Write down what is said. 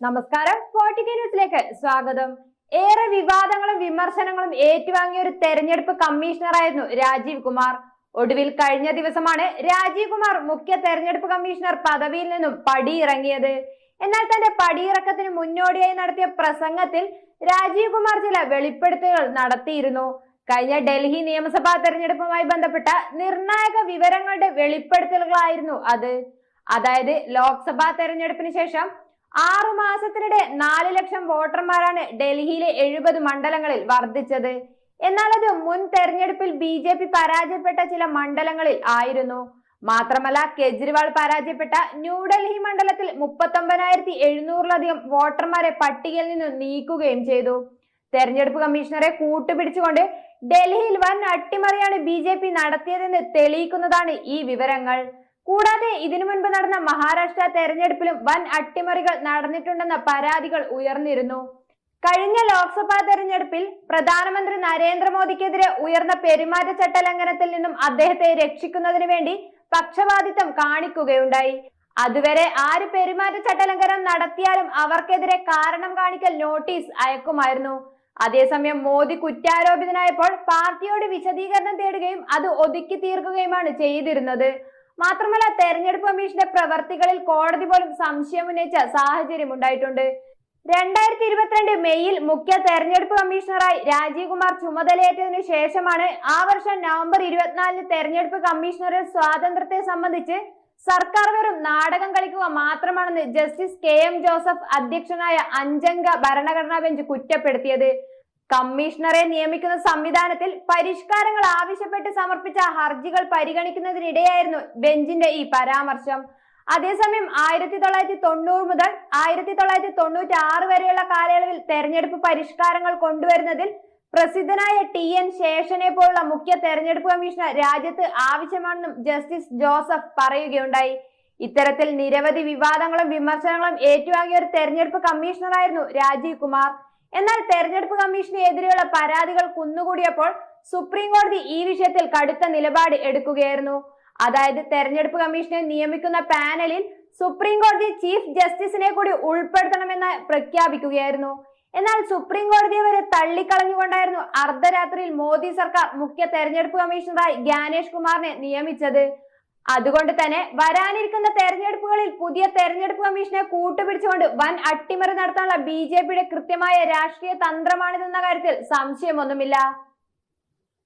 നമസ്കാരം. ഫോർട്ടികെ ന്യൂസിലേക്ക് സ്വാഗതം. ഏറെ വിവാദങ്ങളും വിമർശനങ്ങളും ഏറ്റുവാങ്ങിയ ഒരു തെരഞ്ഞെടുപ്പ് കമ്മീഷണറായിരുന്നു രാജീവ് കുമാർ. ഒടുവിൽ കഴിഞ്ഞ ദിവസമാണ് രാജീവ് കുമാർ മുഖ്യ തെരഞ്ഞെടുപ്പ് കമ്മീഷണർ പദവിയിൽ നിന്നും പടിയിറങ്ങിയത്. എന്നാൽ തന്റെ പടിയിറക്കത്തിന് മുന്നോടിയായി നടത്തിയ പ്രസംഗത്തിൽ രാജീവ് കുമാർ ചില വെളിപ്പെടുത്തലുകൾ നടത്തിയിരുന്നു. കഴിഞ്ഞ ഡൽഹി നിയമസഭാ തെരഞ്ഞെടുപ്പുമായി ബന്ധപ്പെട്ട നിർണായക വിവരങ്ങളുടെ വെളിപ്പെടുത്തലുകളായിരുന്നു അത്. അതായത് ലോക്സഭാ തെരഞ്ഞെടുപ്പിന് ശേഷം 6 മാസത്തിനിടെ 4 ലക്ഷം വോട്ടർമാരാണ് ഡൽഹിയിലെ 70 മണ്ഡലങ്ങളിൽ വർദ്ധിച്ചത്. എന്നാൽ അത് മുൻ തെരഞ്ഞെടുപ്പിൽ BJP പരാജയപ്പെട്ട ചില മണ്ഡലങ്ങളിൽ ആയിരുന്നു. മാത്രമല്ല, കെജ്രിവാൾ പരാജയപ്പെട്ട ന്യൂഡൽഹി മണ്ഡലത്തിൽ 39,700-ലധികം വോട്ടർമാരെ പട്ടികയിൽ നിന്ന് നീക്കുകയും ചെയ്തു. തെരഞ്ഞെടുപ്പ് കമ്മീഷണറെ കൂട്ടുപിടിച്ചുകൊണ്ട് ഡൽഹിയിൽ വൻ അട്ടിമറിയാണ് BJP നടത്തിയതെന്ന് തെളിയിക്കുന്നതാണ് ഈ വിവരങ്ങൾ. കൂടാതെ ഇതിനു മുൻപ് നടന്ന മഹാരാഷ്ട്ര തെരഞ്ഞെടുപ്പിലും വൻ അട്ടിമറികൾ നടന്നിട്ടുണ്ടെന്ന പരാതികൾ ഉയർന്നിരുന്നു. കഴിഞ്ഞ ലോക്സഭാ തെരഞ്ഞെടുപ്പിൽ പ്രധാനമന്ത്രി നരേന്ദ്രമോദിക്കെതിരെ ഉയർന്ന പെരുമാറ്റച്ചട്ട ലംഘനത്തിൽ നിന്നും അദ്ദേഹത്തെ രക്ഷിക്കുന്നതിന് വേണ്ടി പക്ഷപാതിത്വം കാണിക്കുകയുണ്ടായി. അതുവരെ ആര് പെരുമാറ്റച്ചട്ട ലംഘനം നടത്തിയാലും അവർക്കെതിരെ കാരണം കാണിക്കൽ നോട്ടീസ് അയക്കുമായിരുന്നു. അതേസമയം മോദി കുറ്റാരോപിതനായപ്പോൾ പാർട്ടിയോട് വിശദീകരണം തേടുകയും അത് ഒതുക്കി തീർക്കുകയുമാണ് ചെയ്തിരുന്നത്. മാത്രമല്ല, തെരഞ്ഞെടുപ്പ് കമ്മീഷന്റെ പ്രവർത്തികളിൽ കോടതി പോലും സംശയം ഉന്നയിച്ച സാഹചര്യം ഉണ്ടായിട്ടുണ്ട്. 2022 മെയ്യിൽ മുഖ്യ തെരഞ്ഞെടുപ്പ് കമ്മീഷണറായി രാജീവ് കുമാർ ചുമതലയേറ്റതിനു ശേഷമാണ് ആ വർഷം നവംബർ 24-ന് തെരഞ്ഞെടുപ്പ് കമ്മീഷണറുടെ സ്വാതന്ത്ര്യത്തെ സംബന്ധിച്ച് സർക്കാർ വെറും നാടകം കളിക്കുക മാത്രമാണെന്ന് ജസ്റ്റിസ് KM ജോസഫ് അധ്യക്ഷനായ 5-അംഗ ഭരണഘടനാ ബെഞ്ച് കുറ്റപ്പെടുത്തിയത്. കമ്മീഷണറെ നിയമിക്കുന്ന സംവിധാനത്തിൽ പരിഷ്കാരങ്ങൾ ആവശ്യപ്പെട്ട് സമർപ്പിച്ച ഹർജികൾ പരിഗണിക്കുന്നതിനിടെയായിരുന്നു ബെഞ്ചിന്റെ ഈ പരാമർശം. അതേസമയം 1990 മുതൽ 1996 വരെയുള്ള കാലയളവിൽ തെരഞ്ഞെടുപ്പ് പരിഷ്കാരങ്ങൾ കൊണ്ടുവരുന്നതിൽ പ്രസിദ്ധനായ TN ശേഷനെ പോലുള്ള മുഖ്യ തെരഞ്ഞെടുപ്പ് കമ്മീഷണർ രാജ്യത്ത് ആവശ്യമാണെന്നും ജസ്റ്റിസ് ജോസഫ് പറയുകയുണ്ടായി. ഇത്തരത്തിൽ നിരവധി വിവാദങ്ങളും വിമർശനങ്ങളും ഏറ്റുവാങ്ങിയ ഒരു തെരഞ്ഞെടുപ്പ് കമ്മീഷണറായിരുന്നു രാജീവ് കുമാർ. എന്നാൽ തെരഞ്ഞെടുപ്പ് കമ്മീഷന് എതിരെയുള്ള പരാതികൾ കുന്നുകൂടിയപ്പോൾ സുപ്രീം കോടതി ഈ വിഷയത്തിൽ കടുത്ത നിലപാട് എടുക്കുകയായിരുന്നു. അതായത്, തെരഞ്ഞെടുപ്പ് കമ്മീഷനെ നിയമിക്കുന്ന പാനലിൽ സുപ്രീം കോടതി ചീഫ് ജസ്റ്റിസിനെ കൂടി ഉൾപ്പെടുത്തണമെന്ന് പ്രഖ്യാപിക്കുകയായിരുന്നു. എന്നാൽ സുപ്രീം കോടതിയെ വരെ തള്ളിക്കളഞ്ഞുകൊണ്ടായിരുന്നു അർദ്ധരാത്രിയിൽ മോദി സർക്കാർ മുഖ്യ തെരഞ്ഞെടുപ്പ് കമ്മീഷണറായി ജ്ഞാനേഷ് കുമാറിനെ നിയമിച്ചത്. അതുകൊണ്ട് തന്നെ വരാനിരിക്കുന്ന തെരഞ്ഞെടുപ്പുകളിൽ പുതിയ തെരഞ്ഞെടുപ്പ് കമ്മീഷനെ കൂട്ടുപിടിച്ചുകൊണ്ട് വൻ അട്ടിമറി നടത്താനുള്ള BJPയുടെ കൃത്യമായ രാഷ്ട്രീയ തന്ത്രമാണിതെന്ന കാര്യത്തിൽ സംശയമൊന്നുമില്ല.